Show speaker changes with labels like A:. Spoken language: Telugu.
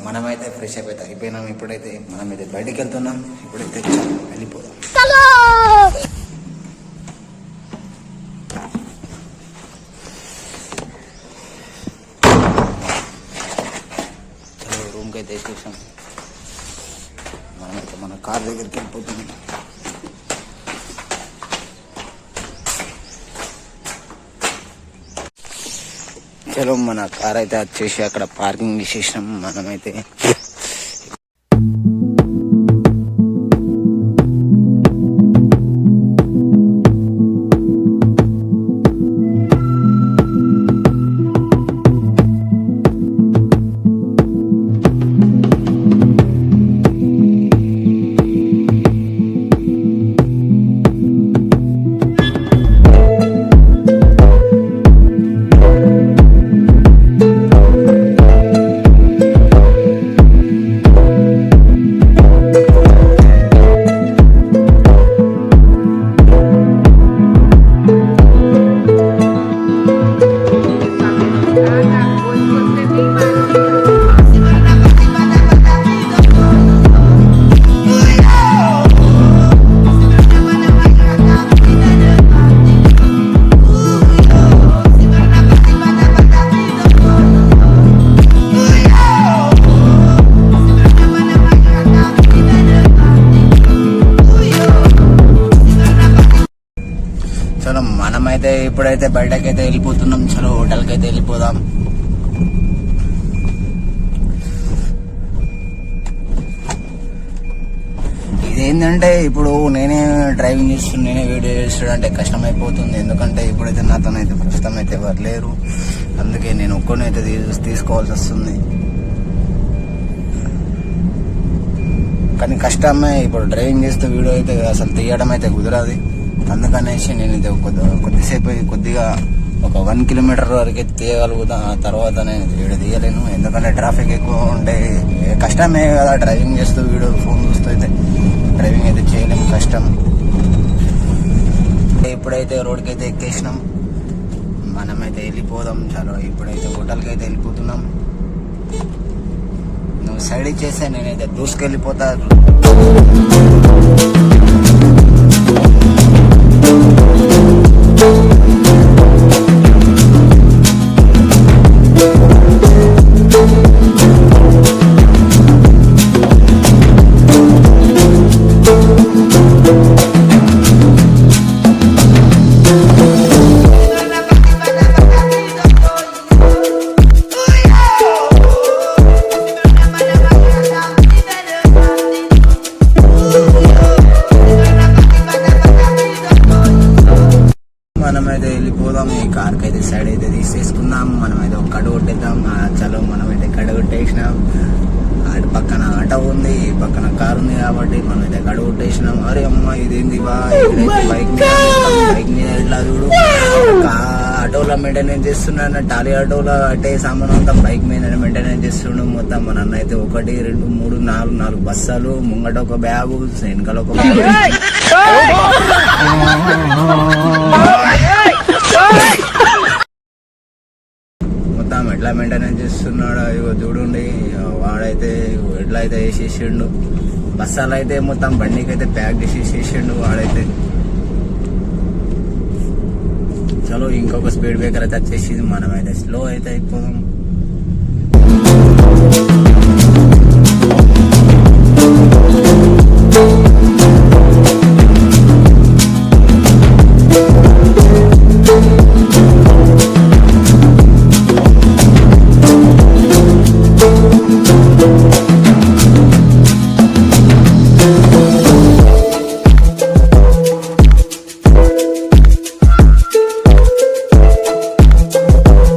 A: మనమైతే ఫ్రెష్ అయిపోతే అయిపోయినాం. ఇప్పుడైతే మనమైతే బయటికి వెళ్తున్నాం. ఇప్పుడైతే వెళ్ళిపోదాం. చలో రూమ్కి అయితే వేసేసాం. మనమైతే మన కార్ దగ్గరికి వెళ్ళిపోతున్నాం. చలో మన కార్ అయితే వచ్చేసి అక్కడ పార్కింగ్ చేసేసినాం. మనమైతే మనమైతే ఇప్పుడైతే బయటకైతే వెళ్ళిపోతున్నాం. చలో హోటల్కి అయితే వెళ్ళిపోదాం. ఇదేంటంటే ఇప్పుడు నేనే డ్రైవింగ్ చేస్తున్నా, నేనే వీడియో చేస్తున్నా అంటే కష్టమైపోతుంది. ఎందుకంటే ఇప్పుడైతే నాతోనైతే ప్రస్తుతం అయితే ఎవరు లేరు. అందుకే నేను ఒక్కనైతే తీసుకోవాల్సి వస్తుంది. కానీ కష్టమే, ఇప్పుడు డ్రైవింగ్ చేస్తూ వీడియో అయితే అసలు తీయడం అయితే కుదరదు. అందుకనేసి నేను ఇది కొద్దిగా ఒక 1 కిలోమీటర్ వరకు తీయగలుగుతా. ఆ తర్వాత నేను వీడియో తీయలేను, ఎందుకంటే ట్రాఫిక్ ఎక్కువ ఉంటే కష్టమే కదా. డ్రైవింగ్ చేస్తూ వీడియో ఫోన్ చూస్తూ అయితే డ్రైవింగ్ అయితే చేయలేము, కష్టం. ఇప్పుడైతే రోడ్కి అయితే ఎక్కేసినాం. మనమైతే వెళ్ళిపోదాం. చలో ఇప్పుడైతే హోటల్కి అయితే వెళ్ళిపోతున్నాం. నువ్వు సైడ్ ఇచ్చేస్తే నేనైతే దూసుకెళ్ళిపోతా. మనమైతే వెళ్ళిపోదాం. ఈ కార్కి అయితే సైడ్ అయితే తీసేసుకున్నాం. మనమైతే ఒక కడు కొట్టేద్దాం. చలో మనమైతే కడు కొట్టేసినాం. అటు పక్కన ఆటో ఉంది, ఈ పక్కన కారు ఉంది కాబట్టి మనమైతే కడు కొట్టేసినాం. అరే అమ్మ ఇదేంది బైక్ మీద ఇట్లా చూడు. ఆటోలో మెయింటెనెన్స్ చేస్తున్నాను, టాలీ ఆటోలో అట్టే సామాన్ అంతా బైక్ మీద మెయింటెనెన్స్ చేస్తున్నాం. మొత్తం మన అన్న అయితే 1 2 3 4 బస్సాలు, ముంగట ఒక బ్యాగు, వెనకాల ఒక బ్యాగు. మొత్తం ఎట్లా మెయింటెనెన్స్ చేస్తున్నాడు ఇగో చూడండి. వాడైతే ఎట్లా అయితే వేసేసిండు. బస్సాలు అయితే మొత్తం బండికి అయితే ప్యాక్ చేసేసిండు వాడైతే. చలో ఇంకొక స్పీడ్ బ్రేకర్ అయితే వచ్చేసింది. మనమైతే స్లో అయితే అయిపోదాం.